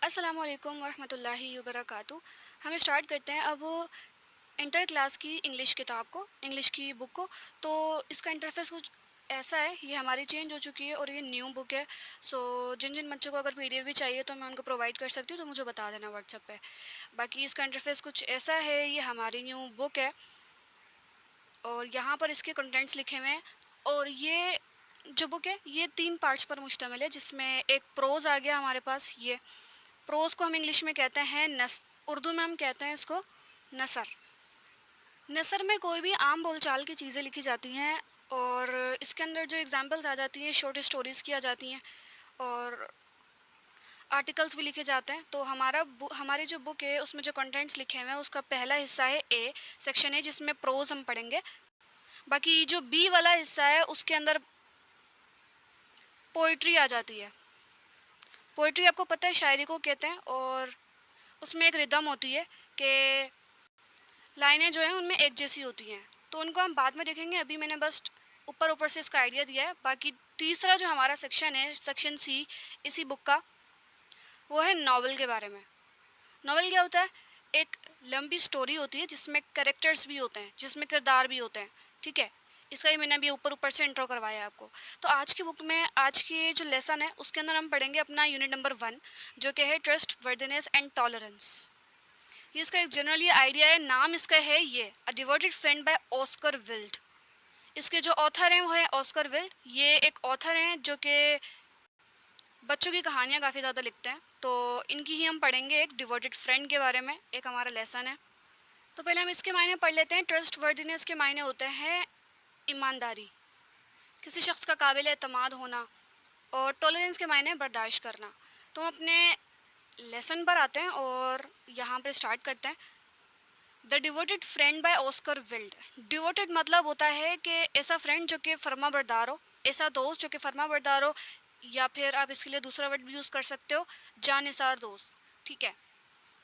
अस्सलाम वालेकुम वरहमतुल्लाहि वबरकातुहू। हम स्टार्ट करते हैं अब इंटर क्लास की इंग्लिश किताब को, इंग्लिश की बुक को। तो इसका इंटरफेस कुछ ऐसा है, ये हमारी चेंज हो चुकी है और ये न्यू बुक है। सो जिन जिन बच्चों को अगर पीडीएफ भी चाहिए तो मैं उनको प्रोवाइड कर सकती हूँ, तो मुझे बता देना व्हाट्सएप पे। बाकी इसका इंटरफेस कुछ ऐसा है, ये हमारी न्यू बुक है और यहाँ पर इसके कंटेंट्स लिखे हुए हैं। और ये जो बुक है ये 3 पार्ट्स पर मुश्तमिल है, जिसमें एक प्रोज़ आ गया हमारे पास। ये प्रोज़ को हम इंग्लिश में कहते हैं उर्दू में हम कहते हैं इसको नसर। नसर में कोई भी आम बोलचाल की चीज़ें लिखी जाती हैं और इसके अंदर जो एग्जांपल्स आ जाती हैं शॉर्ट स्टोरीज़ की आ जाती हैं और आर्टिकल्स भी लिखे जाते हैं। तो हमारी जो बुक है उसमें जो कंटेंट्स लिखे हुए हैं उसका पहला हिस्सा है ए सेक्शन है, जिसमें प्रोज़ हम पढ़ेंगे। बाकी जो बी वाला हिस्सा है उसके अंदर पोइट्री आ जाती है। पोइट्री आपको पता है शायरी को कहते हैं और उसमें एक रिदम होती है कि लाइनें जो हैं उनमें एक जैसी होती हैं। तो उनको हम बाद में देखेंगे, अभी मैंने बस ऊपर ऊपर से इसका आइडिया दिया है। बाकी तीसरा जो हमारा सेक्शन है, सेक्शन सी इसी बुक का, वो है नावल के बारे में। नावल क्या होता है? एक लंबी स्टोरी होती है जिसमें कैरेक्टर्स भी होते हैं, जिसमें किरदार भी होते हैं। ठीक है, इसका ही मैंने अभी ऊपर ऊपर से इंट्रो करवाया है आपको। तो आज की बुक में आज की जो लेसन है उसके अंदर हम पढ़ेंगे अपना यूनिट नंबर 1, जो कि है ट्रस्ट वर्दिनेस एंड टॉलरेंस। ये इसका एक जनरली आइडिया है, नाम इसका है ये a devoted friend by Oscar Wilde. इसके जो ऑथर हैं वो है ऑस्कर विल्ड। ये एक ऑथर हैं जो कि बच्चों की कहानियाँ काफ़ी ज़्यादा लिखते हैं। तो इनकी ही हम पढ़ेंगे एक डिवोटेड फ्रेंड के बारे में, एक हमारा लेसन है। तो पहले हम इसके मायने पढ़ लेते हैं। ट्रस्ट वर्दिनेस के मायने होते हैं ईमानदारी, किसी शख्स का काबिल एतमाद होना। और टॉलरेंस के मायने बर्दाश्त करना। तो हम अपने लेसन पर आते हैं और यहाँ पर स्टार्ट करते हैं। The devoted friend by Oscar Wilde. Devoted मतलब होता है कि ऐसा फ्रेंड जो कि फर्मा बरदार हो, ऐसा दोस्त जो कि फर्मा बरदार हो, या फिर आप इसके लिए दूसरा वर्ड भी यूज़ कर सकते हो, जानिसार दोस्त। ठीक है,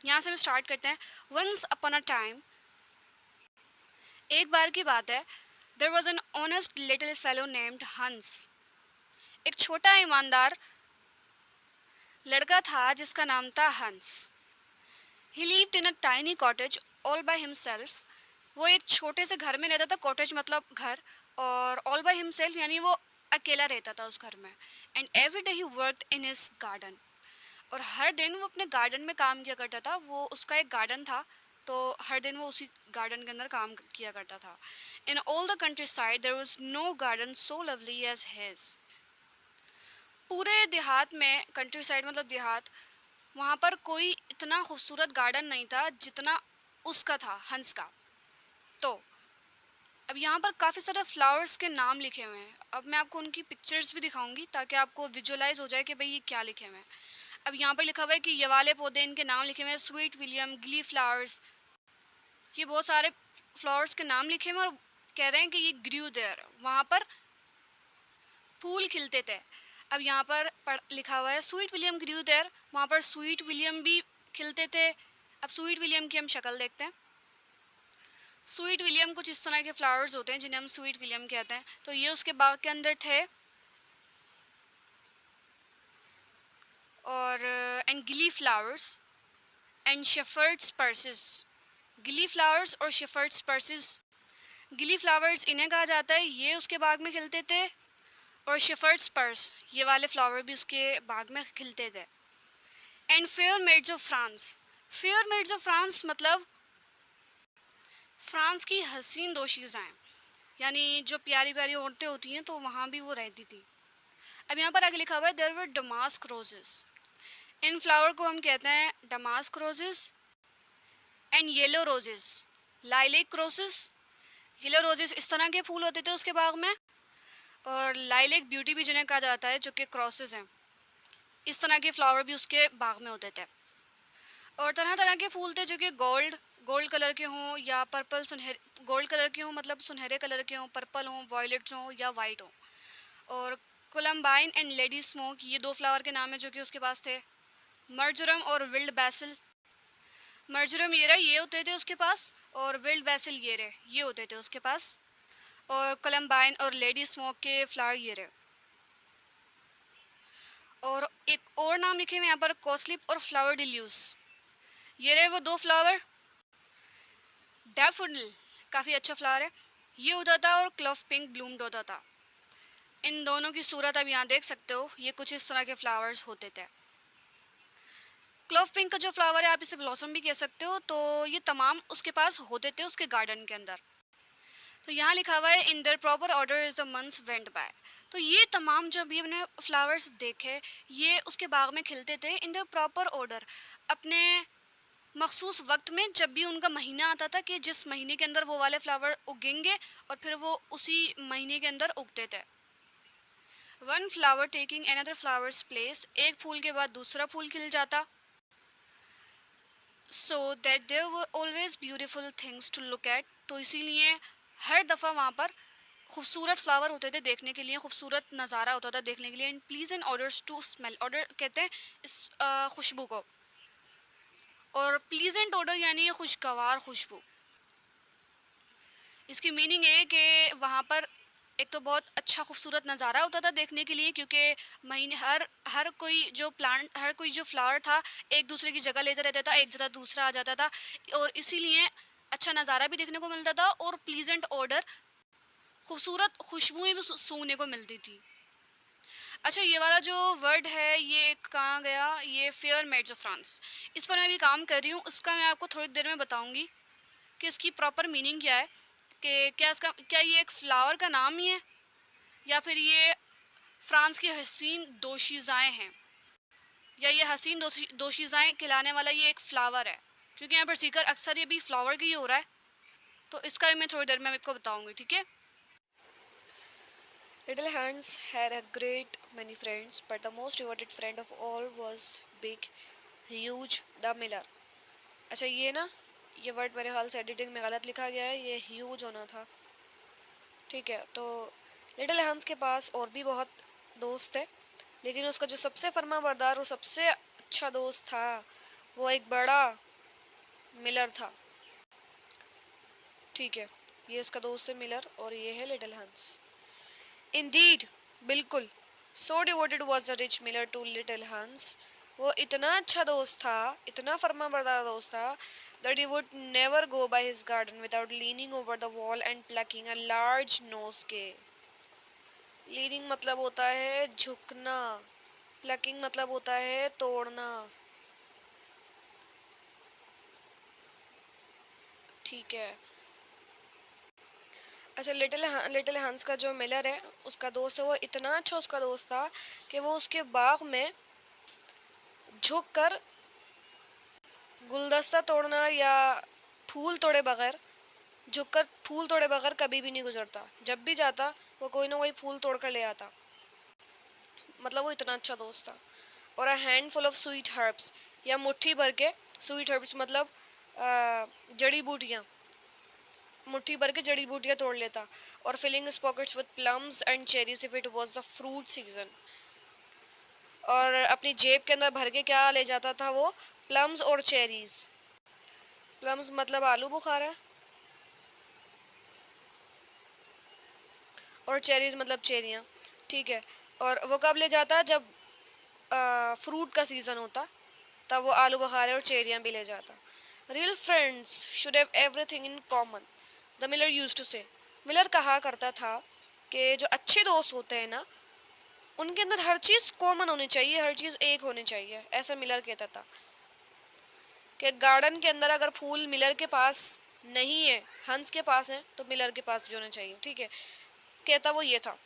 यहाँ से हम स्टार्ट करते हैं। वंस अपॉन अ टाइम, एक बार की बात है, there was an honest little fellow named Hans. एक छोटा ईमानदार लड़का था जिसका नाम था हंस। ही lived in a tiny cottage all by himself. वो एक छोटे से घर में रहता था, कॉटेज मतलब घर, और ऑल बाय हिमसेल्फ यानी वो अकेला रहता था उस घर में। And every day he worked in his garden. और हर दिन वो अपने गार्डन में काम किया करता था। वो उसका एक गार्डन था, तो हर दिन वो उसी गार्डन के अंदर काम किया करता था। In all the countryside there was no garden so lovely as his. पूरे देहात में, कंट्री साइड मतलब देहात, वहाँ पर कोई इतना खूबसूरत गार्डन नहीं था जितना उसका था, हंस का। तो अब यहाँ पर काफ़ी सारे फ्लावर्स के नाम लिखे हुए हैं। अब मैं आपको उनकी पिक्चर्स भी दिखाऊंगी ताकि आपको विजुअलाइज हो जाए कि भाई ये क्या लिखे हुए हैं। अब यहाँ पर लिखा हुआ है कि ये वाले पौधे, इनके नाम लिखे हुए हैं स्वीट विलियम, गिली फ्लावर्स। ये बहुत सारे फ्लावर्स के नाम लिखे हुए हैं और कह रहे हैं कि ये ग्रू देयर, वहाँ पर फूल खिलते थे। अब यहाँ पर लिखा हुआ है स्वीट विलियम ग्रू देयर, वहाँ पर स्वीट विलियम भी खिलते थे। अब स्वीट विलियम की हम शक्ल देखते हैं। स्वीट विलियम कुछ इस तरह के फ्लावर्स होते हैं जिन्हें हम स्वीट विलियम कहते हैं। तो ये उसके बाग के अंदर थे। और एंड गिली फ्लावर्स एंड शेफर्ड्स पर्सेस। गिली फ्लावर्स और शेफर्ड्स पर्सेस, गिली फ्लावर्स इन्हें कहा जाता है, ये उसके बाग में खिलते थे। और शेफर्ड्स पर्स, ये वाले फ्लावर भी उसके बाग में खिलते थे। And fair maids of France. Fair maids of France मतलब फ्रांस की हसीन दोशीज़ाएँ, यानी जो प्यारी प्यारी औरतें होती हैं तो वहाँ भी वो रहती थी। अब यहाँ पर आगे लिखा हुआ है देयर वर डमास्क रोजेस। इन फ्लावर को हम कहते हैं damask roses and yellow roses, lilac roses. Yellow roses इस तरह के फूल होते थे उसके बाग में, और लाइलेक ब्यूटी भी जिन्हें कहा जाता है, जो कि क्रॉसेस हैं, इस तरह के फ्लावर भी उसके बाग में होते थे। और तरह तरह के फूल थे जो कि गोल्ड गोल्ड कलर के हों या पर्पल सुनहरे, गोल्ड कलर के हों मतलब सुनहरे कलर के हों, पर्पल हों, वॉयलेट्स हों या वाइट हों। और कोलम्बाइन एंड लेडी स्मोक, ये 2 फ्लावर के नाम है जो कि उसके पास थे। मर्जरम और विल्ड बैसिल, मर्जरम ये रहे, ये होते थे उसके पास, और विल्ड बैसिल ये रहे, ये होते थे उसके पास। और कोलम्बाइन और लेडी स्मोक के फ्लावर ये रहे। और एक और नाम लिखे हुए यहाँ पर, कॉस्लिप और फ्लावर डिल्यूस। ये रहे वो दो फ्लावर। डैफोडिल काफ़ी अच्छा फ्लावर है, ये होता था, और क्लव पिंक ब्लूम्ड होता था। इन दोनों की सूरत अब यहाँ देख सकते हो, ये कुछ इस तरह के फ्लावर्स होते थे। क्लव पिंक का जो फ्लावर है आप इसे ब्लॉसम भी कह सकते हो, तो ये तमाम उसके पास होते थे उसके गार्डन के अंदर। तो यहाँ लिखा हुआ है in their proper order is the months went by. तो ये तमाम जब ये हमने फ्लावर्स देखे, ये उसके बाग में खिलते थे इन देयर प्रॉपर ऑर्डर, अपने मखसूस वक्त में, जब भी उनका महीना आता था कि जिस महीने के अंदर वो वाले फ्लावर उगेंगे, और फिर वो उसी महीने के अंदर उगते थे। One flower taking another flowers place, एक फूल के बाद दूसरा फूल खिल जाता। So that there were always beautiful things to look at, तो इसीलिए हर दफ़ा वहाँ पर खूबसूरत फ्लावर होते थे देखने के लिए, खूबसूरत नज़ारा होता था देखने के लिए। And pleasant odours to smell, odour कहते हैं इस खुशबू को, और प्लीजेंट ऑर्डर यानी खुशगवार खुशबू। इसकी मीनिंग है कि वहाँ पर एक तो बहुत अच्छा खूबसूरत नज़ारा होता था देखने के लिए, क्योंकि महीने हर हर कोई जो प्लांट, हर कोई जो फ्लावर था एक दूसरे की जगह लेता रहता था, एक जगह दूसरा आ जाता था, और इसीलिए अच्छा नज़ारा भी देखने को मिलता था, और प्लीजेंट ऑर्डर खूबसूरत खुशबुएं भी सूंघने को मिलती थी। अच्छा, ये वाला जो वर्ड है ये कहाँ गया, ये फेयर मेड्स ऑफ फ्रांस, इस पर मैं अभी काम कर रही हूँ, उसका मैं आपको थोड़ी देर में बताऊँगी कि इसकी प्रॉपर मीनिंग क्या है, कि क्या ये एक फ्लावर का नाम ही है, या फिर ये फ्रांस की हसीन दोशीज़ाएँ हैं, या ये हसीन दोशीज़ाएँ खिलाने वाला ये एक फ्लावर है, क्योंकि यहाँ पर जिक्र अक्सर ये भी फ्लावर का ही हो रहा है। तो इसका भी मैं थोड़ी देर में आपको बताऊँगी, ठीक है। Little Hans had a great many friends, but the most devoted friend of all was big, huge, the miller. अच्छा, ये वर्ड मेरे ख्याल से एडिटिंग में गलत लिखा गया है, ये ह्यूज होना था। ठीक है, तो लिटिल हंस के पास और भी बहुत दोस्त थे, लेकिन उसका जो सबसे फर्मा बरदार और सबसे अच्छा दोस्त था वो एक बड़ा मिलर था। ठीक है, ये इसका दोस्त है मिलर, और ये है लिटिल हंस। इंडीड, बिल्कुल, so devoted was the rich miller to little Hans, वो इतना अच्छा दोस्त था, इतना फर्मा बरदार दोस्त था, that he would never go by his garden without leaning over the wall and plucking a large nosegay. Leaning मतलब होता है झुकना, प्लकिंग मतलब होता है तोड़ना। ठीक है। अच्छा, लिटिल हंस का जो मिलर है उसका दोस्त है, वो इतना अच्छा उसका दोस्त था कि वो उसके बाग में झुक कर गुलदस्ता तोड़ना या फूल तोड़े बगैर, झुककर फूल तोड़े बगैर कभी भी नहीं गुजरता। जब भी जाता वो कोई ना कोई फूल तोड़ कर ले आता, मतलब वो इतना अच्छा दोस्त था। और a handful of sweet herbs, या मुट्ठी भर के, स्वीट हर्ब्स मतलब जड़ी बूटियाँ, मुट्ठी भर के जड़ी बूटियाँ तोड़ लेता। और filling his pockets with plums and cherries if it was the fruit season, और अपनी जेब के अंदर भर के क्या ले जाता था वो, प्लम्स और चेरीज। प्लम्स मतलब आलू बुखारा, और चेरीज मतलब चेरियाँ। ठीक है, और वो कब ले जाता, जब फ्रूट का सीज़न होता, तब वो आलू बुखारे और चेरियाँ भी ले जाता। Real friends should have everything in common, the miller used to say, miller कहा करता था कि जो अच्छे दोस्त होते हैं ना, उनके अंदर हर चीज़ कॉमन होनी चाहिए, हर चीज़ एक होनी चाहिए, ऐसा मिलर कहता था। कि गार्डन के अंदर अगर फूल मिलर के पास नहीं है, हंस के पास है, तो मिलर के पास भी होने चाहिए। ठीक है, कहता वो ये था।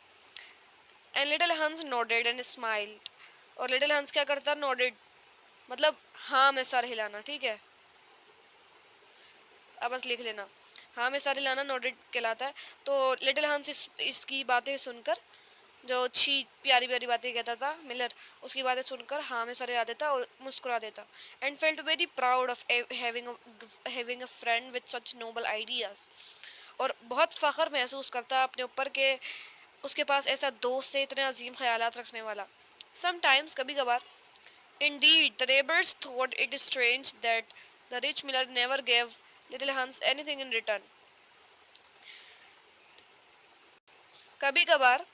एंड लिटिल हंस नोडेड एंड स्माइल्ड, और लिटिल हंस क्या करता, नोडेड मतलब हाँ में सर हिलाना। ठीक है, अब बस लिख लेना, हाँ में सर हिलाना नोडेड कहलाता है। तो लिटिल हंस इसकी बातें सुनकर, जो अच्छी प्यारी प्यारी बातें कहता था मिलर, उसकी बातें सुनकर हाँ में सर हिला देता और मुस्कुरा देता। And felt very proud of having a friend with such noble ideas, और बहुत फ़ख्र महसूस करता अपने ऊपर के उसके पास ऐसा दोस्त है इतने अजीम ख्यालात रखने वाला। समटाइम्स, कभी कभार, indeed the neighbors thought it strange that the rich miller never gave little Hans anything in return. कभी कभार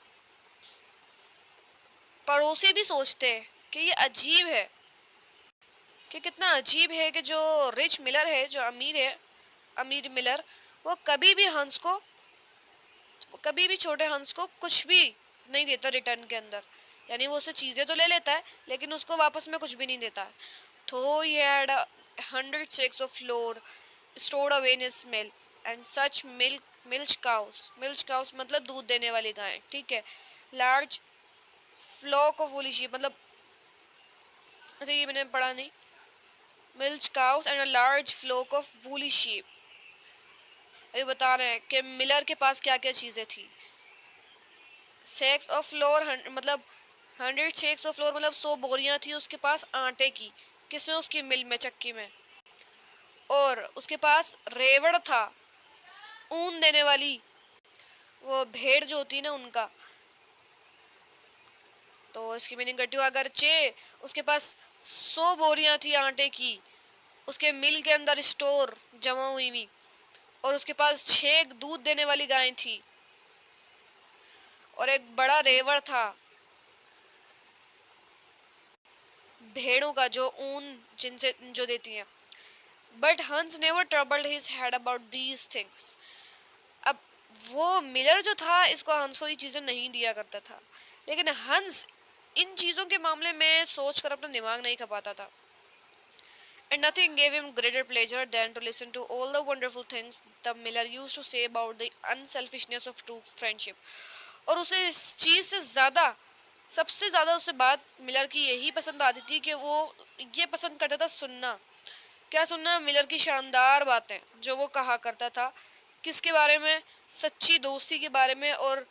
पड़ोसी भी सोचते कि ये अजीब है, कि कितना अजीब है कि जो रिच मिलर है, जो अमीर है, अमीर मिलर, वो कभी भी छोटे हंस को कुछ भी नहीं देता रिटर्न के अंदर। यानी वो उससे चीजें तो ले लेता है लेकिन उसको वापस में कुछ भी नहीं देता है। तो he had 100 sacks of flour stored away in his mill and such milch cows मतलब दूध देने वाली गाय, ठीक है। Large flock of woolly sheep मतलब, अच्छा ये मैंने पढ़ा नहीं। Milch cows and a large flock of woolly sheep, ये बता रहे हैं कि मिलर के पास क्या क्या चीजें थी। सेक्स ऑफ फ्लोर मतलब 100 शेक्स ऑफ फ्लोर मतलब 100 बोरियां थी उसके पास आटे की, किसमें, उसकी मिल में, चक्की में। और उसके पास रेवड़ था, ऊन देने वाली, वो भेड़ जो होती है ना उनका। तो इसकी मीनिंग करती हूँ, अगर चे उसके पास 100 बोरियां थी आटे की उसके मिल के अंदर स्टोर जमा हुई हुई, और उसके पास 6 दूध देने वाली गायें थी और एक बड़ा रेवड़ था भेड़ों का जो ऊन जिनसे जो देती हैं। बट हंस never troubled his head about these things. अब वो मिलर जो था इसको हंस को ये चीजें नहीं दिया करता था, लेकिन हंस इन चीजों के मामले में सोच कर अपना दिमाग नहीं खपाता था। And nothing gave him greater pleasure than to listen to all the wonderful things the miller used to say about the unselfishness of true friendship. और उसे इस चीज से ज्यादा, सबसे ज्यादा उसे बात मिलर की यही पसंद आती थी कि वो ये पसंद करता था सुनना। क्या सुनना? मिलर की शानदार बातें जो वो कहा करता था। किसके बारे में? सच्ची दोस्ती के बारे में और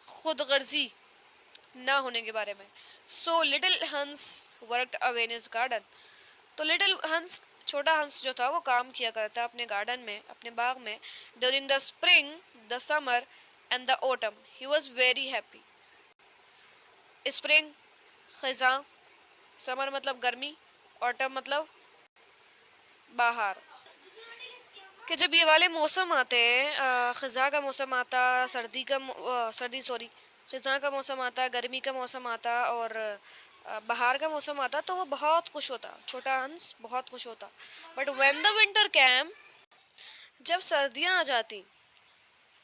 खुदगर्जी ना होने के बारे में। सो लिटिल हंस worked away in his garden. तो लिटिल हंस, छोटा हंस जो था वो काम किया करता अपने गार्डन में, अपने बाग में। During the spring, the summer and the autumn he was very happy. Spring खिजा, समर मतलब गर्मी, ऑटम मतलब बाहर। कि जब ये वाले मौसम आते हैं, खिजा का मौसम आता, खिजा का मौसम आता, गर्मी का मौसम आता और बाहर का मौसम आता, तो वो बहुत खुश होता, छोटा हंस बहुत खुश होता। But when the winter came, जब सर्दियां आ जाती,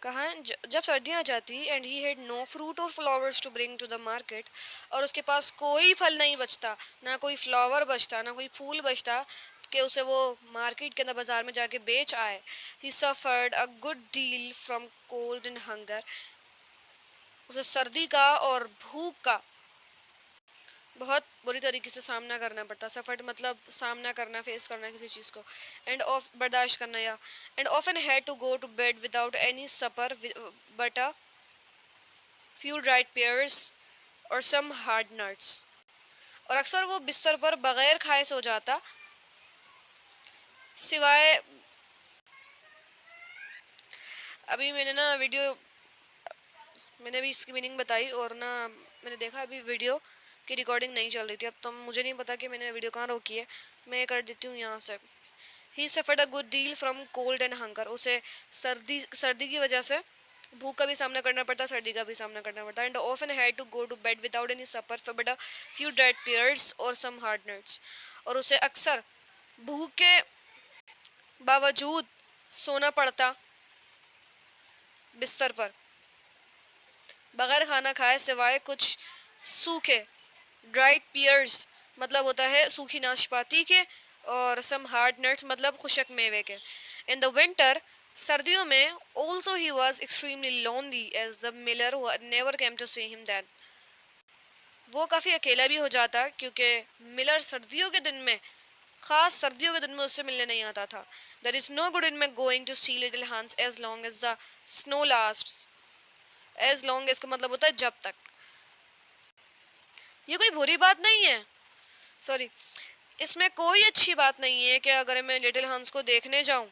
कहाँ, जब सर्दियां आ जाती, and he had no fruit और flowers to bring to the market, और उसके पास कोई फल नहीं बचता, ना कोई फ्लावर बचता, ना कोई फूल बचता कि उसे वो मार्केट के अंदर बाजार में जाके बेच आए। ही suffered a good deal from cold and hunger, उसे सर्दी का और भूख का बहुत बुरी तरीके से सामना करना पड़ता। सफर्ड मतलब सामना करना, फेस करना किसी चीज़ को, एंड ऑफ बर्दाश्त करना, या and often had to go to bed without any supper but a few dried pears और some hard nuts, और अक्सर वो बिस्तर पर बगैर खाए सो जाता, सिवाय, अभी मैंने ना वीडियो, मैंने अभी इसकी मीनिंग बताई और ना मैंने देखा अभी वीडियो की रिकॉर्डिंग नहीं चल रही थी। अब तो मुझे नहीं पता कि मैंने वीडियो कहाँ रोकी है, मैं कर देती हूँ यहाँ से। ही suffered a good deal from cold and hunger, उसे सर्दी की वजह से भूख का भी सामना करना पड़ता, सर्दी का भी सामना करना पड़ता। And often had to go to bed without any supper for but a few dried pears और सम हार्ड नट्स, और उसे अक्सर भूख के बावजूद सोना पड़ता बिस्तर पर बगैर खाना खाए, सिवाय कुछ सूखे ड्राइड pears मतलब होता है सूखी नाशपाती के, और सम हार्ड नट्स मतलब खुशक मेवे के। इन द विंटर, सर्दियों में, also he was extremely lonely as the miller never came to see him then, वो काफ़ी अकेला भी हो जाता क्योंकि मिलर सर्दियों के दिन में, खास सर्दियों के दिन में उससे मिलने नहीं आता था। There is no good in my going to see little Hans as long as the snow last. As long as का मतलब होता है जब तक। ये कोई बुरी बात नहीं है, सॉरी, इसमें कोई अच्छी बात नहीं है कि अगर मैं लिटिल हंस को देखने जाऊं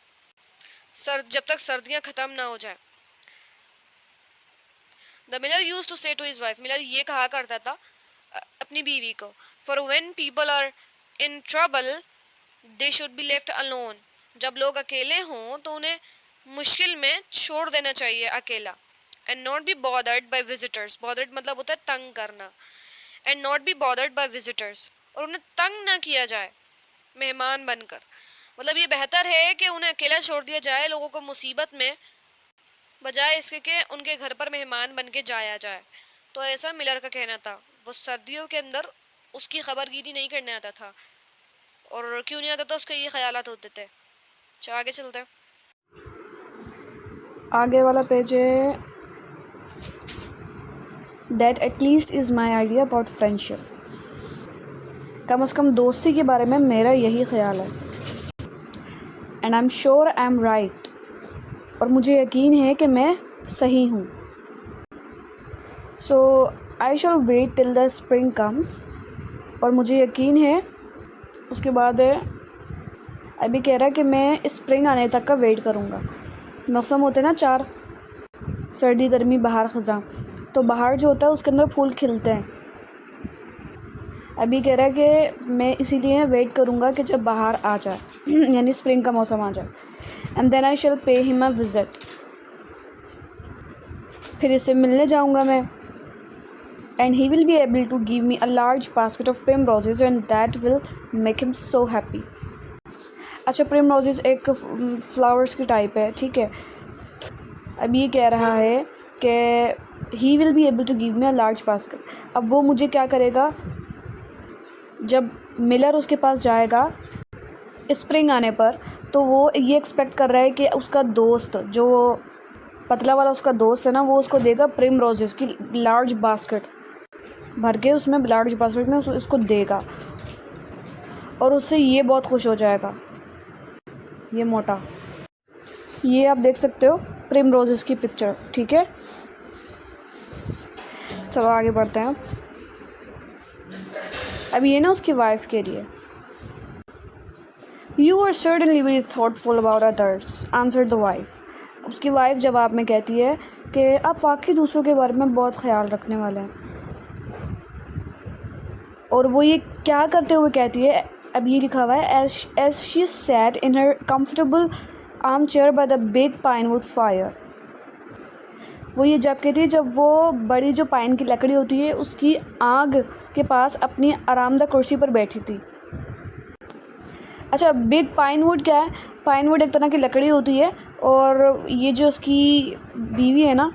जब तक सर्दियां खत्म ना हो जाए। The miller use to say to his wife, miller ये कहा करता था अपनी बीवी को, for when people are in trouble they should be left alone, जब लोग अकेले हों तो उन्हें मुश्किल में छोड़ देना चाहिए अकेला। And not be bothered by visitors, bothered मतलब होता है तंग करना। And not be bothered by visitors, और उन्हें तंग ना किया जाए मेहमान बनकर। मतलब ये बेहतर है कि उन्हें अकेला छोड़ दिया जाए लोगों को मुसीबत में, बजाय इसके कि उनके घर पर मेहमान बन के जाया जाए। तो ऐसा मिलर का कहना था। वो सर्दियों के अंदर उसकी खबरगिरी नहीं करने आता था, और क्यों नहीं आता था उसके ये ख्यालात होते थे। चलो आगे चलते हैं। आगे वाला पेज है, that at least is my idea about friendship. कम से कम दोस्ती के बारे में मेरा यही ख्याल है। And I am sure I am right, और मुझे यकीन है कि मैं सही हूँ। So I shall wait till the spring comes, और मुझे यकीन है उसके बाद है, अभी कह रहा है कि मैं स्प्रिंग आने तक का वेट करूँगा। मौसम होते हैं ना 4, सर्दी गर्मी बहार ख़ज़ां, तो बाहर जो होता है उसके अंदर फूल खिलते हैं। अभी कह रहा है कि मैं इसीलिए वेट करूँगा कि जब बाहर आ जाए यानी स्प्रिंग का मौसम आ जाए। And then I shell pay him a visit, फिर इससे मिलने जाऊँगा मैं। And he will be able to give me a large basket of primroses and that will make him so happy. अच्छा, primroses एक फ्लावर्स की टाइप है, ठीक है। अब ये कह रहा है कि he will be able to give me a large basket. अब वो मुझे क्या करेगा, जब मिलर उसके पास जाएगा स्प्रिंग आने पर, तो वो ये एक्सपेक्ट कर रहा है कि उसका दोस्त, जो पतला वाला उसका दोस्त है ना, वो उसको देगा primroses की लार्ज बास्केट भर के, उसमें लार्ज बास्केट में उसको देगा, और उससे ये बहुत खुश हो जाएगा। ये मोटा, ये आप देख सकते हो primroses की पिक्चर, ठीक है। चलो आगे बढ़ते हैं। अब ये ना उसकी वाइफ के लिए, you are certainly very thoughtful about others, answer the wife. उसकी वाइफ जवाब में कहती है कि आप वाकई दूसरों के बारे में बहुत ख्याल रखने वाले हैं। और वो ये क्या करते हुए कहती है, अब ये लिखा हुआ है, as she sat in her comfortable arm chair by the big pinewood fire. वो ये जब कहती है जब वो बड़ी जो पाइन की लकड़ी होती है उसकी आग के पास अपनी आरामदायक कुर्सी पर बैठी थी। अच्छा, बिग पाइनवुड क्या है? पाइनवुड एक तरह की लकड़ी होती है, और ये जो उसकी बीवी है ना,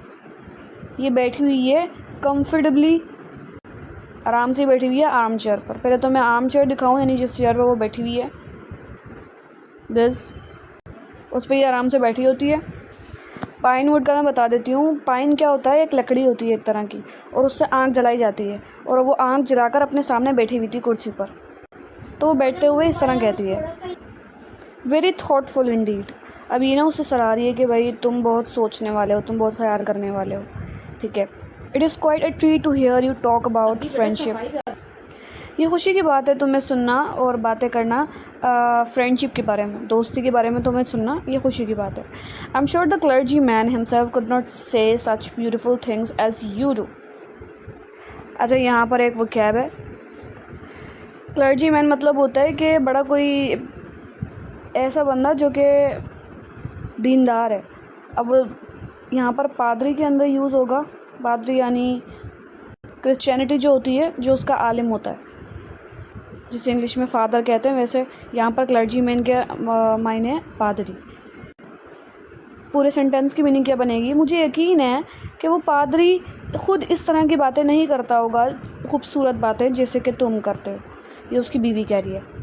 ये बैठी हुई है कंफर्टेबली, आराम से बैठी हुई है आर्म चेयर पर। पहले तो मैं आर्म चेयर दिखाऊँ, यानी जिस चेयर पर वो बैठी हुई है, दिस, उस पर ये आराम से बैठी होती है। पाइनवुड का मैं बता देती हूँ, पाइन क्या होता है, एक लकड़ी होती है एक तरह की, और उससे आग जलाई जाती है, और वो आग जलाकर अपने सामने बैठी हुई थी कुर्सी पर। तो वो बैठते हुए इस तरह कहती है, वेरी थॉटफुल इंडीड। अब ये ना उससे सलाह रही है कि भाई तुम बहुत सोचने वाले हो, तुम बहुत ख्याल करने वाले हो, ठीक है। It is quite a treat to hear you talk about friendship. ये खुशी की बात है तुम्हें सुनना और बातें करना फ्रेंडशिप के बारे में, दोस्ती के बारे में तुम्हें सुनना, ये खुशी की बात है। I am sure the clergyman himself could not say such beautiful things as you do. अच्छा, यहाँ पर एक वोकैब है, क्लर्जी मैन मतलब होता है कि बड़ा कोई ऐसा बंदा जो कि दीनदार है। अब यहाँ पर पादरी के अंदर यूज़ होगा, पादरी यानी क्रिश्चियनिटी जो होती है, जो उसका आलिम होता है, जिसे इंग्लिश में फादर कहते हैं, वैसे यहाँ पर क्लर्जी मैन के मायने है पादरी। पूरे सेंटेंस की मीनिंग क्या बनेगी? मुझे यकीन है कि वो पादरी ख़ुद इस तरह की बातें नहीं करता होगा, खूबसूरत बातें जैसे कि तुम करते हो। ये उसकी बीवी कह रही है।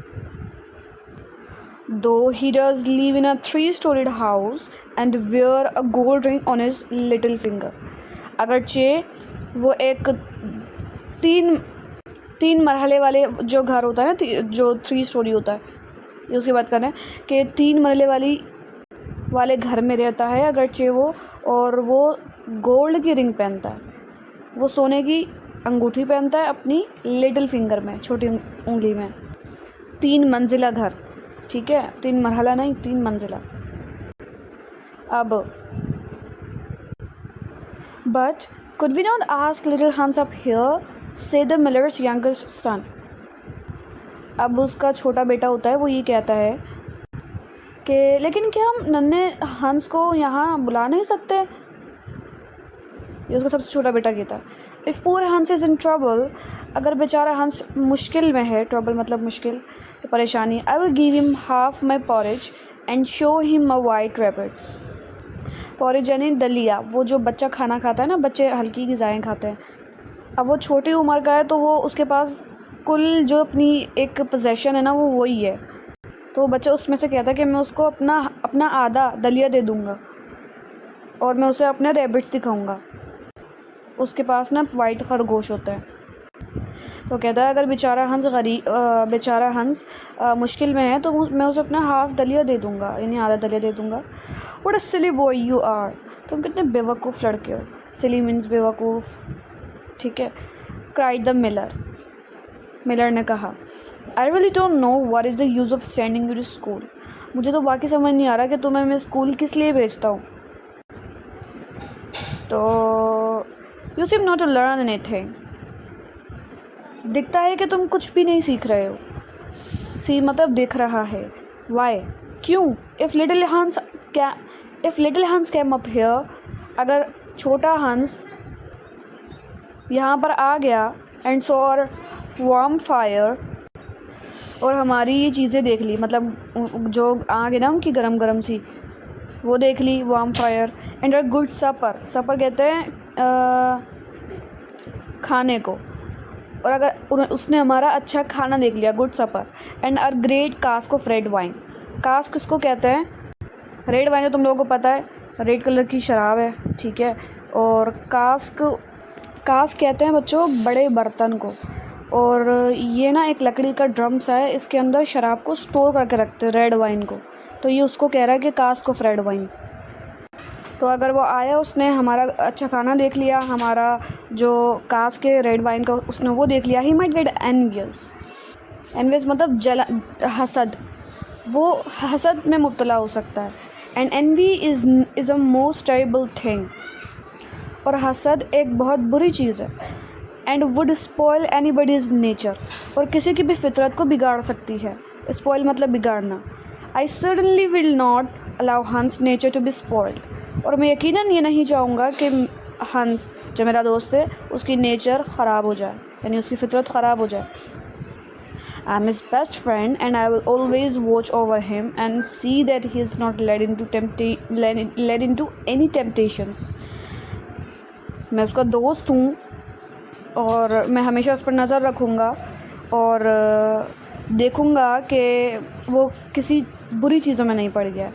Though he does live in a 3-storied house and wear a gold ring on his little finger। अगरचे वो एक तीन मरहले वाले जो घर होता है ना, जो 3 स्टोरी होता है, ये उसकी बात कर रहे हैं कि 3 मरहले वाले घर में रहता है अगरचे वो, और वो गोल्ड की रिंग पहनता है, वो सोने की अंगूठी पहनता है अपनी लिटिल फिंगर में, छोटी उंगली में। 3 मंजिला घर, ठीक है, 3 मरहला नहीं, 3 मंजिला। अब but could we not ask little Hans up here, said the miller's youngest son. अब उसका छोटा बेटा होता है, वो ये कहता है कि लेकिन क्या हम नन्हे हंस को यहाँ बुला नहीं सकते? ये उसका सबसे छोटा बेटा कहता है। इफ़ पुअर हंस इज़ इन ट्रबल, अगर बेचारा हंस मुश्किल में है, ट्रबल मतलब मुश्किल, परेशानी, आई will give him half my porridge and show him a white rabbits. Porridge यानी दलिया, वो जो बच्चा खाना खाता है ना, बच्चे हल्की ग़िज़ाएँ खाते हैं। अब वो छोटी उम्र का है तो वो उसके पास कुल जो अपनी एक पोजेशन है ना वो वही है, तो वो बच्चा उसमें से कहता है कि मैं उसको अपना आधा दलिया दे दूँगा और मैं उसे अपने रैबिट्स दिखाऊँगा। उसके पास ना वाइट खरगोश होते हैं। तो कहता है अगर बेचारा हंस मुश्किल में है तो मैं उसे अपना हाफ दलिया दे दूँगा, यानी आधा दलिया दे दूँगा। What a silly boy you are, तुम कितने बेवकूफ़ लड़के हो। सिली मीन्स बेवकूफ़, ठीक है। क्राइड द मिलर ने कहा, I really don't know what is the use of sending you to school, मुझे तो वाकई समझ नहीं आ रहा कि तुम्हें मैं स्कूल किस लिए भेजता हूँ। तो you seem not to learn anything, दिखता है कि तुम कुछ भी नहीं सीख रहे हो। सी मतलब दिख रहा है। वाई, क्यों। इफ़ लिटिल हंस कैम अप हियर, अगर छोटा हंस यहाँ पर आ गया एंड सॉ वार्म फायर, और हमारी ये चीज़ें देख ली, मतलब जो आग है ना उनकी गरम गरम सी, वो देख ली, warm fire, and a good supper कहते हैं खाने को, और अगर उसने हमारा अच्छा खाना देख लिया, good supper, and a great cask of red wine. Cask किसको कहते हैं, रेड वाइन तो तुम लोगों को पता है, रेड कलर की शराब है, ठीक है। और कास्क कहते हैं बच्चों बड़े बर्तन को, और ये ना एक लकड़ी का ड्रम सा है, इसके अंदर शराब को स्टोर करके रखते हैं, रेड वाइन को, तो ये उसको कह रहा है कि कास्क ऑफ रेड वाइन। तो अगर वो आया, उसने हमारा अच्छा खाना देख लिया, हमारा जो कास्क के रेड वाइन का उसने वो देख लिया, ही माइट गेट एनवियस मतलब हसद, वो हसद में मुब्तला हो सकता है। And envy is a most terrible thing, और हसद एक बहुत बुरी चीज़ है। And would spoil anybody's nature, और किसी की भी फितरत को बिगाड़ सकती है। स्पॉइल मतलब बिगाड़ना। आई सर्टनली विल नॉट अलाउ हंस नेचर टू बी स्पॉइल्ड, और मैं यकीनन ये नहीं चाहूँगा कि हंस जो मेरा दोस्त है उसकी नेचर ख़राब हो जाए, यानी उसकी फितरत ख़राब हो जाए। I am his best friend and I will always watch over him and see that he is not led into any temptations. मैं उसका दोस्त हूँ और मैं हमेशा उस पर नज़र रखूँगा और देखूँगा कि वो किसी बुरी चीज़ों में नहीं पड़ गया।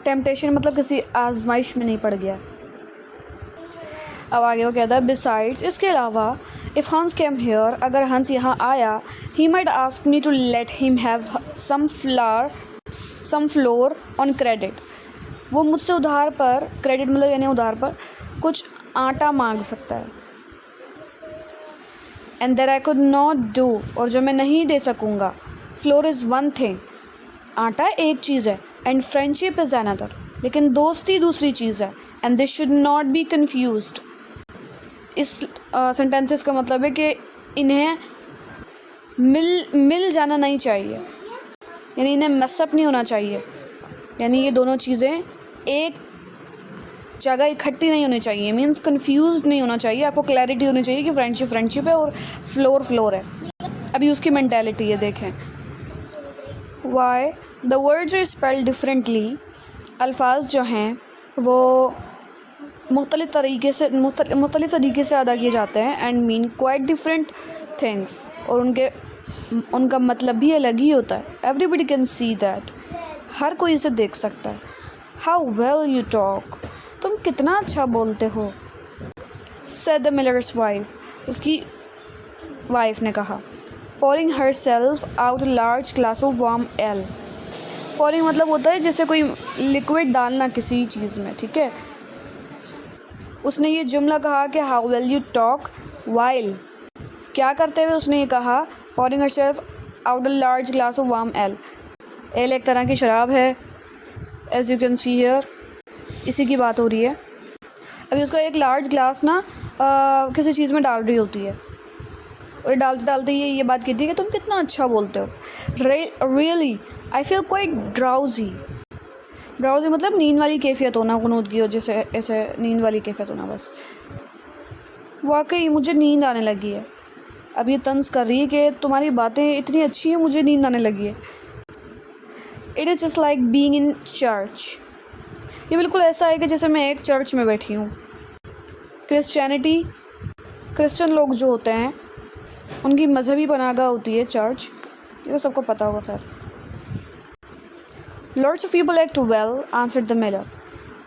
टेम्पटेशन मतलब किसी आजमाइश में नहीं पड़ गया। अब आगे वो कहता है बिसाइड्स, इसके अलावा, इफ़ हंस केम हियर, अगर हंस यहाँ आया, he might ask me to let him have some flour on credit, वो मुझसे उधार पर, क्रेडिट मतलब यानी उधार पर, कुछ आटा मांग सकता है। And that I could not do, और जो मैं नहीं दे सकूँगा। फ्लोर इज़ वन थिंग, आटा एक चीज़ है, एंड फ्रेंडशिप इज़ अनदर, लेकिन दोस्ती दूसरी चीज़ है। And this should not be confused, इस सेंटेंसेस का मतलब है कि इन्हें मिल जाना नहीं चाहिए, यानी इन्हें मैसअप नहीं होना चाहिए, यानी ये दोनों चीज़ें एक जगह इकट्ठी नहीं होनी चाहिए, मीन्स कंफ्यूज नहीं होना चाहिए। आपको क्लैरिटी होनी चाहिए कि फ्रेंडशिप है और फ्लोर है। अभी उसकी मेंटालिटी है, देखें। Why the words are spelled differently, अल्फाज जो हैं वो मुख्तलिफ़ तरीके से अदा किए जाते हैं। And mean quite different things, और उनका मतलब भी अलग ही होता है। एवरीबडी कैन सी दैट, हर कोई इसे देख सकता है। हाउ वेल यू टॉक, तुम कितना अच्छा बोलते हो। सेड द मिलर्स वाइफ, उसकी वाइफ ने कहा। pouring herself out a large glass of warm ale, pouring मतलब होता है जैसे कोई लिक्विड डालना किसी चीज़ में, ठीक है। उसने ये जुमला कहा कि how well you talk, while क्या करते हुए उसने ये कहा, pouring herself out a large glass of warm ale, ale एक तरह की शराब है, as you can see here, इसी की बात हो रही है। अभी उसका एक लार्ज ग्लास ना किसी चीज़ में डाल रही होती है, और डालते डालते ये बात कहती है कि तुम कितना अच्छा बोलते हो। Really I feel quite drowsy मतलब नींद वाली कैफियत होना, गुनूदगी हो, जैसे ऐसे नींद वाली कैफियत होना बस। वाकई मुझे नींद आने लगी है। अब ये तंज कर रही है कि तुम्हारी बातें इतनी अच्छी हैं, मुझे नींद आने लगी है। It is just like being in church. ये बिल्कुल ऐसा है कि जैसे मैं एक चर्च में बैठी हूँ। क्रिश्चियनिटी, क्रिश्चियन लोग जो होते हैं उनकी मजहबी पनाहगाह होती है चर्च, ये तो सबको पता होगा। खैर, lots of people act well, answered the Miller.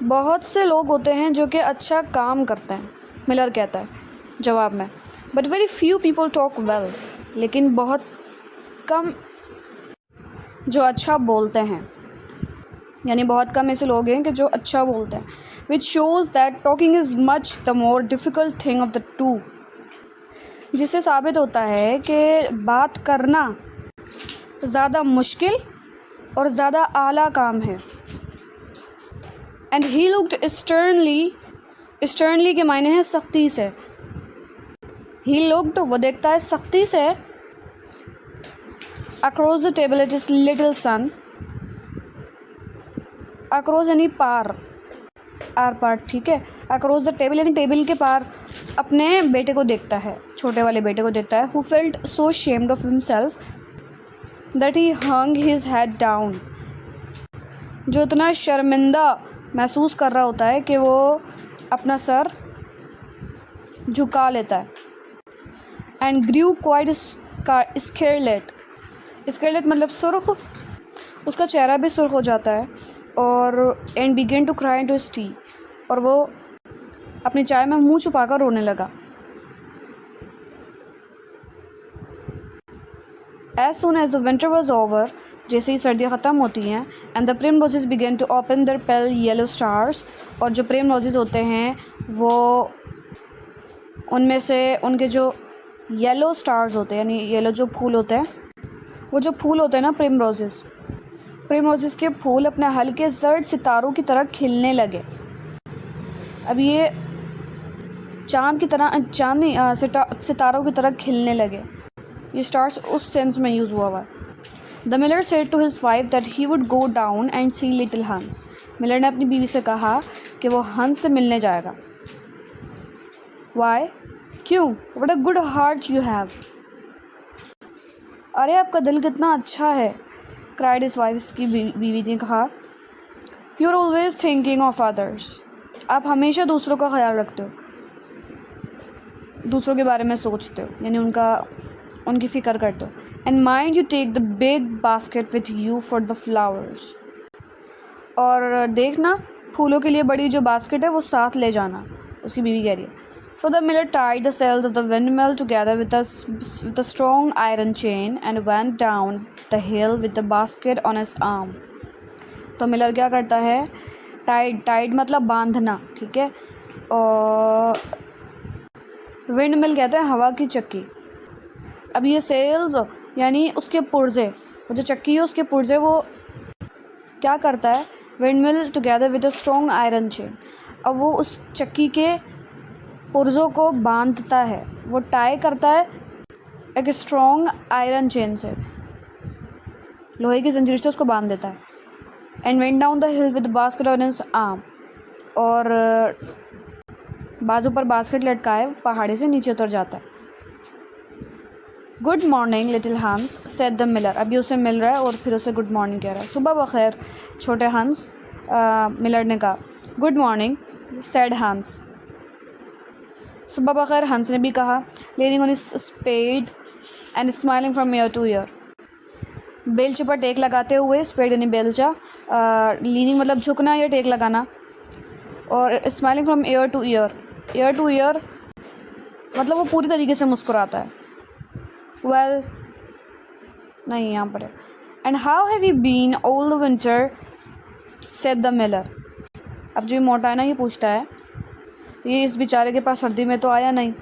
बहुत से लोग होते हैं जो कि अच्छा काम करते हैं, मिलर कहता है जवाब में। But very few people talk well, लेकिन बहुत कम जो अच्छा बोलते हैं, यानी बहुत कम ऐसे लोग हैं कि जो अच्छा बोलते हैं। Which shows that talking is much the more difficult thing of the two, जिससे साबित होता है कि बात करना ज़्यादा मुश्किल और ज़्यादा आला काम है। And he looked sternly, sternly के मायने हैं सख्ती से। ही लुक्ड, वो देखता है सख्ती से। Across the table at his little son, across यानी पार, आर पार, ठीक है। अक्रॉस द टेबल यानी टेबल के पार अपने बेटे को देखता है, छोटे वाले बेटे को देखता है। Who felt so shamed of himself that he hung his head down, जो इतना शर्मिंदा महसूस कर रहा होता है कि वो अपना सर झुका लेता है। एंड ग्रू क्वाइट स्केरलेट, स्केरलेट मतलब सुर्ख, उसका चेहरा भी सुर्ख हो जाता है। और and began to cry into his tea, और वो अपनी चाय में मुंह छुपाकर रोने लगा। As soon as the winter was over, जैसे ही सर्दियाँ ख़त्म होती हैं, and the primroses began to open their pale yellow stars, और जो प्रेम रोजेज़ होते हैं वो उनमें से उनके जो येलो स्टार्स होते हैं, यानी येलो जो फूल होते हैं, वो जो फूल होते हैं ना प्रेम रोजेज़ के फूल अपने हल्के जर्द सितारों की तरह खिलने लगे। अब ये चांद की तरह, चांद नहीं, सितारों की तरह खिलने लगे। ये स्टार्स उस सेंस में यूज़ हुआ है। The miller said to his wife that he would go down and see little Hans. Miller ने अपनी बीवी से कहा कि वो हंस से मिलने जाएगा। वाई, क्यों? What a good heart you have. अरे आपका दिल कितना अच्छा है, क्राइड हिज वाइफ, इसकी बीवी ने कहा। You are always thinking of others, आप हमेशा दूसरों का ख्याल रखते हो, दूसरों के बारे में सोचते हो, यानी उनकी फ़िक्र करते हो। And mind you take the big basket with you for the flowers, और देखना फूलों के लिए बड़ी जो बास्केट है वो साथ ले जाना, उसकी बीवी कह रही है। So the miller tied the sails of the windmill together with a strong iron chain and went down the hill with the basket on his arm. तो मिलर क्या करता है, टाइड मतलब बांधना, ठीक है। और विंड मिल कहते हैं हवा की चक्की। अब ये सेल्स यानी उसके पुर्जे, वो जो चक्की है उसके पुर्जे, वो क्या करता है, wind mill together with a strong iron chain. अब वो उस चक्की के पुर्जों को बांधता है, वो टाई करता है एक स्ट्रॉन्ग आयरन चेन से, लोहे की जंजीर से उसको बांध देता है। And went down the hill with basket on his arm, और बाजू पर बास्केट लटकाए पहाड़ी से नीचे उतर जाता है। गुड मॉर्निंग लिटिल हंस सेड द मिलर। अभी उसे मिल रहा है और फिर उसे गुड मॉर्निंग कह रहा है। सुबह बखैर छोटे हंस, मिलर ने कहा। गुड मॉर्निंग सेड हंस, सुबह बखैर हंस ने भी कहा। Leaning on his spade and smiling from ear to ear, बेलचे पर टेक लगाते हुए, स्पेड यानी बेलचा, लीनिंग मतलब झुकना या टेक लगाना, और smiling from ear to year, year to year मतलब वो पूरी तरीके से मुस्कुराता है। वेल नहीं, यहाँ पर है। And how have you been all the winter said the miller. अब जो ये मोटा है ना, ये पूछता है, ये इस बेचारे के पास सर्दी में तो आया नहीं,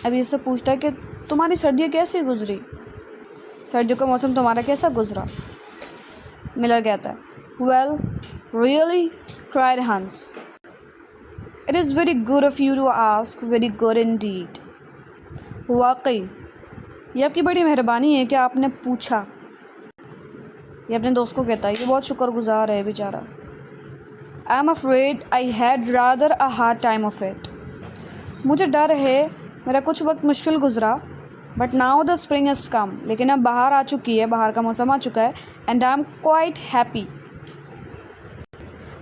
अब ये सब पूछता है कि तुम्हारी सर्दियाँ कैसी गुजरी, सर्दियों का मौसम तुम्हारा कैसा गुजरा। मिलर कहता है, well really cried Hans, it is very good of you to ask, very good indeed. वाकई ये आपकी बड़ी मेहरबानी है कि आपने पूछा। ये अपने दोस्त को कहता है, ये बहुत शुक्रगुजार है बेचारा। I am afraid I had rather a hard time of it, मुझे डर है, मेरा कुछ वक्त मुश्किल गुजरा, but now the spring is come, लेकिन अब बाहर आ चुकी है, बाहर का मौसम आ चुका है, and I am quite happy,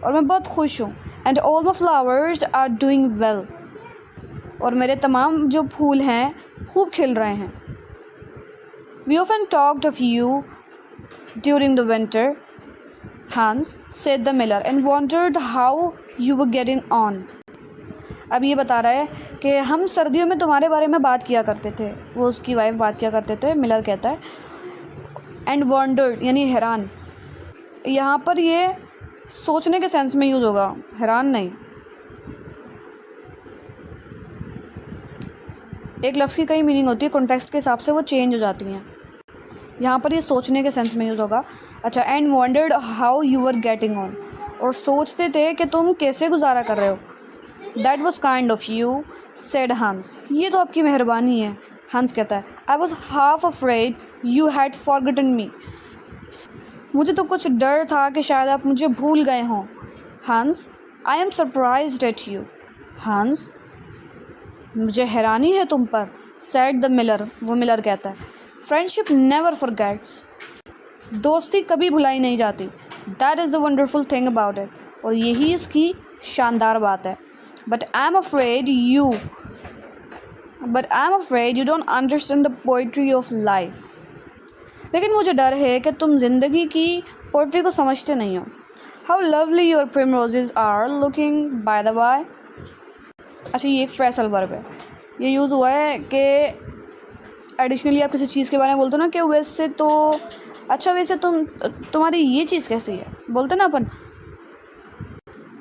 और मैं बहुत खुश हूँ, and all my flowers are doing well, और मेरे तमाम जो फूल हैं खूब खिल रहे हैं। We often talked of you during the winter, Hans, said the miller, and wondered how you were getting on. अब ये बता रहा है कि हम सर्दियों में तुम्हारे बारे में बात किया करते थे, वो उसकी वाइफ बात किया करते थे, मिलर कहता है। एंड वॉन्डर्ड यानी हैरान, यहाँ पर ये सोचने के सेंस में यूज़ होगा, हैरान नहीं। एक लफ्ज़ की कई मीनिंग होती है, कॉन्टेक्स्ट के हिसाब से वो चेंज हो जाती हैं, यहाँ पर ये सोचने के सेंस में यूज़ होगा। अच्छा, and wandered how you were getting on, और सोचते थे कि तुम कैसे गुजारा कर रहे हो। That was kind of you, said Hans, ये तो आपकी मेहरबानी है, हंस कहता है। I was half afraid you had forgotten me, मुझे तो कुछ डर था कि शायद आप मुझे भूल गए हों। हंस, I am surprised eight you, हंस, मुझे हैरानी है तुम पर, सेड द मिलर, वो मिलर कहता है। फ्रेंडशिप नेवर फॉरगेट्स, दोस्ती कभी भुलाई नहीं जाती। That is the wonderful thing about it, और यही इसकी शानदार बात है। But I am afraid you don't understand the poetry of life, लेकिन मुझे डर है कि तुम ज़िंदगी की पोइट्री को समझते नहीं हो। How lovely your primroses are looking by the by. अच्छा, ये एक फ्रेसल वर्ब है, ये यूज़ हुआ है कि एडिशनली आप किसी चीज़ के बारे में बोलते हो ना कि वैसे तो, अच्छा वैसे तुम्हारी ये चीज़ कैसी है, बोलते ना अपन,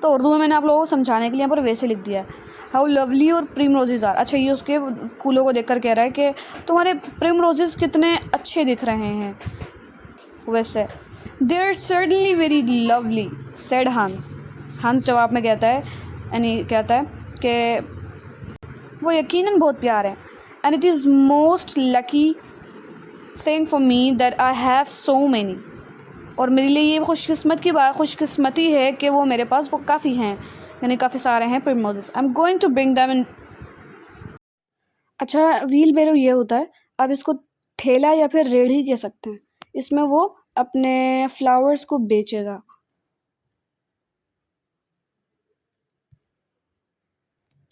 तो उर्दू में मैंने आप लोगों को समझाने के लिए यहाँ पर वैसे लिख दिया है। हाउ लवली और प्रिम रोजेज़ आर, अच्छा ये उसके फूलों को देखकर कह रहा है कि तुम्हारे प्रिम रोजेज़ कितने अच्छे दिख रहे हैं वैसे। They are certainly very lovely, said Hans, Hans जवाब में कहता है, यानी कहता है कि वो यकीनन बहुत प्यार है। And it is most lucky thing for me that I have so many, और मेरे लिए ये खुशकिस्मती है कि वो मेरे पास वो काफ़ी हैं, यानी काफ़ी सारे हैं primroses। I am going to bring them in. अच्छा, व्हील बैरो ये होता है, अब इसको ठेला या फिर रेढ़ी कह सकते हैं, इसमें वो अपने फ्लावर्स को बेचेगा।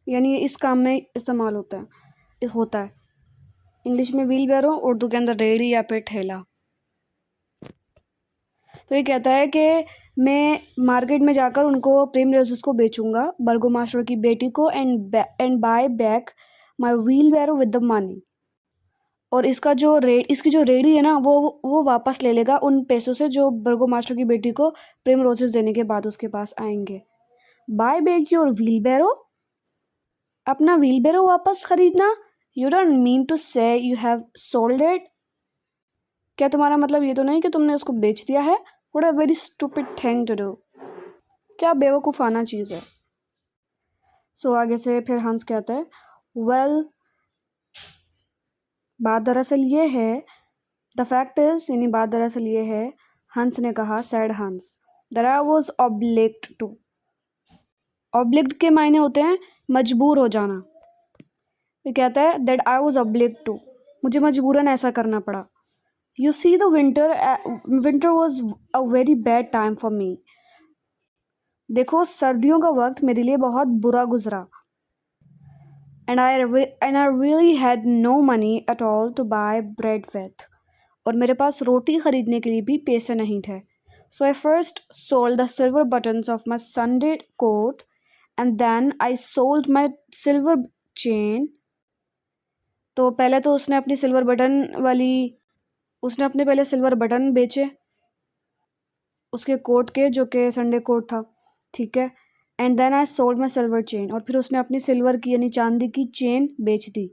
यानी इस काम में इस्तेमाल होता है। इंग्लिश में व्हील बैरो, उर्दू के अंदर रेढ़ी या फिर ठेला। तो ये कहता है कि मैं मार्केट में जाकर उनको प्रेम रोजेस को बेचूंगा, बर्गोमास्टर की बेटी को, and buy back my wheelbarrow with the money, और इसकी जो रेडी है ना वो वापस ले लेगा उन पैसों से जो बर्गोमास्टर की बेटी को प्रेम रोजेस देने के बाद उसके पास आएंगे। बाय बैक योर व्हील बैरो, अपना व्हील बैरो वापस खरीदना। यू डोंट मीन टू से यू हैव सोल्ड इट, क्या तुम्हारा मतलब ये तो नहीं कि तुमने उसको बेच दिया है। What a very stupid thing to do, क्या बेवकूफ़ाना चीज़ है। सो आगे से फिर हंस कहता है, वेल बात दरअसल ये है, द फैक्ट इज, यानी बात दरअसल ये है, हंस ने कहा, सैड हंस, that I was obliged to. ऑब्लिग्ड के मायने होते हैं मजबूर हो जाना। ये कहता है that I was obliged to, मुझे मजबूरन ऐसा करना पड़ा। You see the winter was a very bad time for me, देखो सर्दियों का वक्त मेरे लिए बहुत बुरा गुजरा। And I really had no money at all to buy bread with, और मेरे पास रोटी ख़रीदने के लिए भी पैसे नहीं थे। So I first sold the silver buttons of my Sunday coat, and then I sold my silver chain. तो पहले तो उसने अपनी पहले सिल्वर बटन बेचे उसके कोट के, जो कि संडे कोट था, ठीक है। And then I sold my silver chain, और फिर उसने अपनी सिल्वर की यानी चांदी की चेन बेच दी।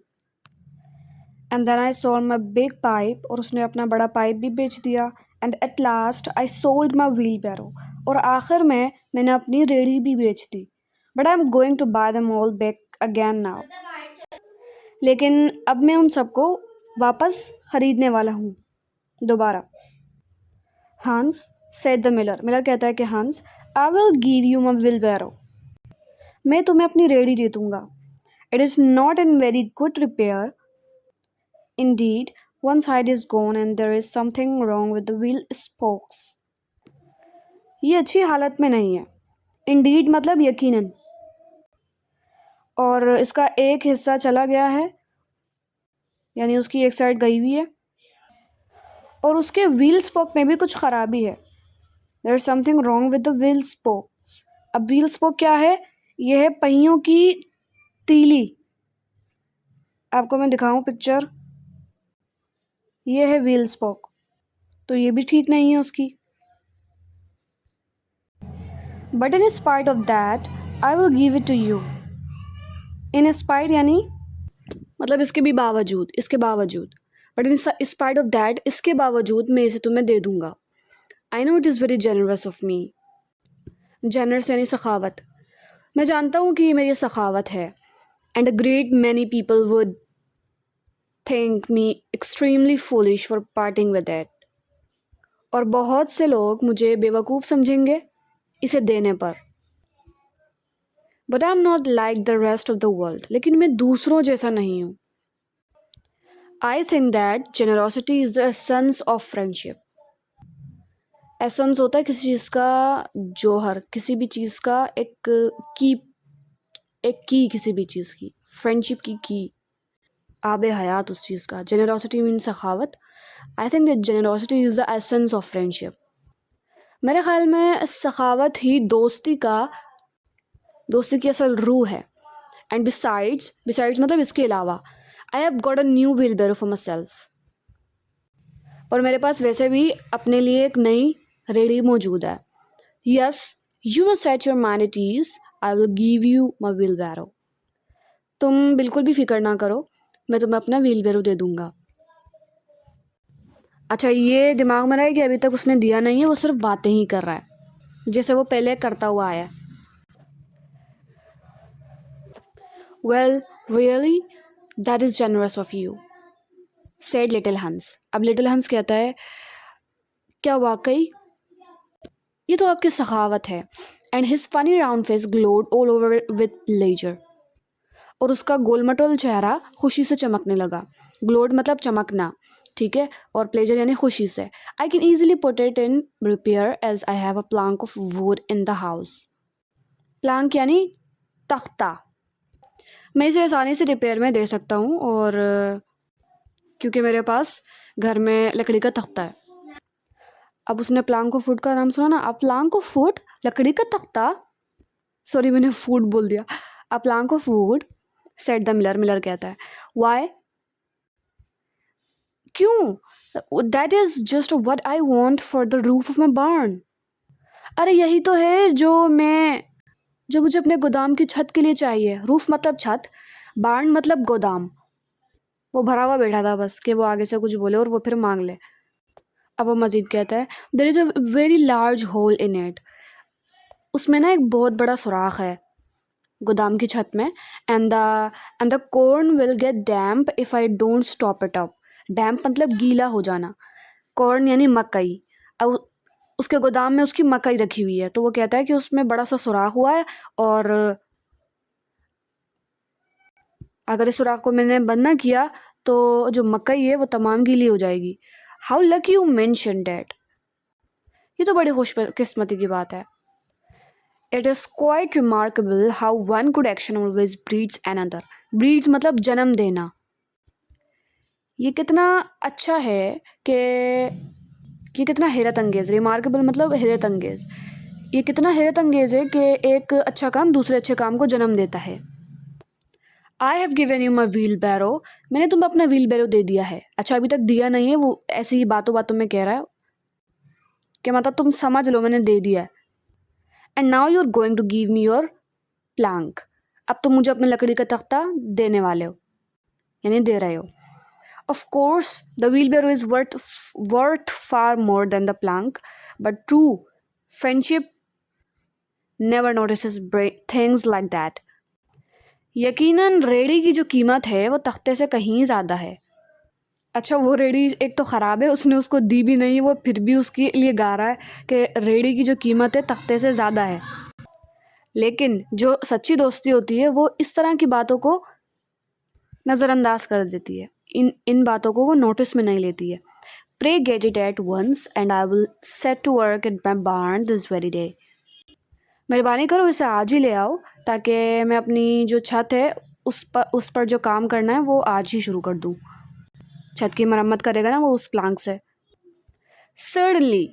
And then I sold my big pipe, और उसने अपना बड़ा पाइप भी बेच दिया। And at last I sold my wheelbarrow, और आखिर में मैंने अपनी रेड़ी भी बेच दी। But I am going to buy them all back again now, लेकिन अब मैं उन सबको वापस ख़रीदने वाला हूँ दोबारा। हंस सेड द मिलर कहता है कि Hans, I will give you my wheelbarrow, मैं तुम्हें अपनी रेड़ी दे दूँगा। It is not in very good repair. Indeed, one side is gone and there is something wrong with the wheel spokes. ये अच्छी हालत में नहीं है. Indeed मतलब यकीनन. और इसका एक हिस्सा चला गया है, यानी उसकी एक साइड गई हुई है, और उसके व्हील स्पोक में भी कुछ खराबी है. There is something wrong with the wheel spokes. अब व्हील स्पोक क्या है? यह है पहियों की तीली. आपको मैं दिखाऊं पिक्चर. ये है व्हील स्पोक, तो ये भी ठीक नहीं है उसकी. But in spite of that I will give it to you. In spite यानी मतलब इसके भी बावजूद, इसके बावजूद. But in spite of that, इसके बावजूद मैं इसे तुम्हें दे दूंगा. I know it is very generous of me. Generous यानी सखावत. मैं जानता हूँ कि ये मेरी सखावत है. And a great many people would think me extremely foolish for parting with it. और बहुत से लोग मुझे बेवकूफ़ समझेंगे इसे देने पर. But I am not like the rest of the world. लेकिन मैं दूसरों जैसा नहीं हूँ. आई think that generosity is the essence of friendship. Essence होता है किसी चीज़ का जौहर, किसी भी चीज़ का एक की किसी भी चीज़ की. फ्रेंडशिप की आबे हयात उस चीज़ का. जेनरोसिटी मीन सखावत. I think that generosity is the essence of friendship. मेरे ख्याल में सखावत ही दोस्ती की असल रूह है. एंड बिसाइड्स मतलब इसके अलावा, I have got a new wheelbarrow for myself. और मेरे पास वैसे भी अपने लिए एक नई रेडी मौजूद है. Yes, you must set your mind at ease. I will give you my wheelbarrow. तुम बिल्कुल भी फिक्र ना करो, मैं तुम्हें अपना व्हील बैरो दे दूंगा. अच्छा, ये दिमाग में रहे कि अभी तक उसने दिया नहीं है, वो सिर्फ बातें ही कर रहा है, जैसे वो पहले करता हुआ आया है. Well really that is generous of you, said little हंस. अब लिटिल हंस कहता है, क्या वाकई? ये तो आपकी सखावत है. And his funny round face glowed all over with pleasure. और उसका गोलमटोल चेहरा खुशी से चमकने लगा. ग्लोड मतलब चमकना, ठीक है, और प्लेजर यानी खुशी से. I can easily put it in repair as I have a plank of wood in the house. Plank यानी तख्ता. मैं इसे आसानी से रिपेयर में दे सकता हूँ, और क्योंकि मेरे पास घर में लकड़ी का तख्ता है. अब उसने प्लांक ऑफ वुड का नाम सुना ना. अब प्लांक ऑफ वुड, लकड़ी का तख्ता. सॉरी, मैंने फूड बोल दिया. A plank of wood, said the miller. Miller कहता है, वाई? क्यों? That is just what I want for the roof of my barn. अरे यही तो है जो मुझे अपने गोदाम की छत के लिए चाहिए. रूफ मतलब छत, बार्न मतलब गोदाम. वो भरा हुआ बैठा था बस कि वो आगे से कुछ बोले और वो फिर मांग ले. अब वो मजीद कहता है, there is a very large hole in it. उसमें ना एक बहुत बड़ा सुराख है गोदाम की छत में. And the corn will get damp if I don't stop it up. Damp मतलब गीला हो जाना. कॉर्न यानी मकई. अब उसके गोदाम में उसकी मकई रखी हुई है, तो वो कहता है कि उसमें बड़ा सा सुराख हुआ है, और अगर इस सुराख को मैंने बंद ना किया तो जो मकई है वो तमाम गीली हो जाएगी. How lucky you mention that. ये तो बड़ी खुशकिस्मती की बात है. It is quite remarkable how one good action always breeds another. Breeds मतलब जन्म देना. ये कितना अच्छा है कि ये कितना हैरत अंगेज़. रिमार्केबल मतलब हैरत अंगेज़. ये कितना हैरत अंगेज़ है कि एक अच्छा काम दूसरे अच्छे काम को जन्म देता है. I have given you my wheelbarrow. मैंने तुम्हें अपना व्हील बैरो दे दिया है. अच्छा, अभी तक दिया नहीं है, वो ऐसी ही बातों बातों में कह रहा है कि मतलब तुम समझ लो मैंने दे दिया है. And now you are going to give me your plank. अब तुम मुझे अपने लकड़ी का तख्ता देने वाले हो, यानी दे रहे हो. Of course, the wheelbarrow is worth far more than the plank, but true friendship never notices things like that. यकीनन रेडी की जो कीमत है वो तख्ते से कहीं ज़्यादा है. अच्छा, वो रेडी एक तो ख़राब है, उसने उसको दी भी नहीं, वो फिर भी उसके लिए गा रहा है कि रेडी की जो कीमत है तख्ते से ज़्यादा है. लेकिन जो सच्ची दोस्ती होती है वो इस तरह की बातों को नज़रअंदाज कर देती है, इन बातों को वो नोटिस में नहीं लेती है। Pray get it at once and I will set to work at my barn this very day. मेहरबानी करो इसे आज ही ले आओ ताकि मैं अपनी जो छत है उस पर जो काम करना है वो आज ही शुरू कर दूँ। छत की मरम्मत करेगा ना वो उस प्लांक से। Certainly,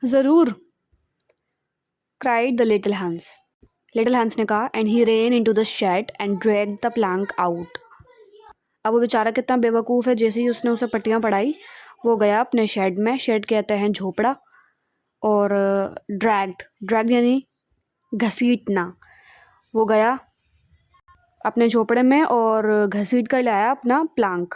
ज़रूर, cried the little Hans. Little हंस ने कहा and he ran into the shed and dragged the plank out. अब वो बेचारा कितना बेवकूफ़ है, जैसे ही उसने उसे पट्टियाँ पढ़ाई वो गया अपने शेड में, शेड कहते हैं झोपड़ा, और ड्रैग्ड यानी घसीटना। वो गया अपने झोपड़े में और घसीट कर लाया अपना प्लांक।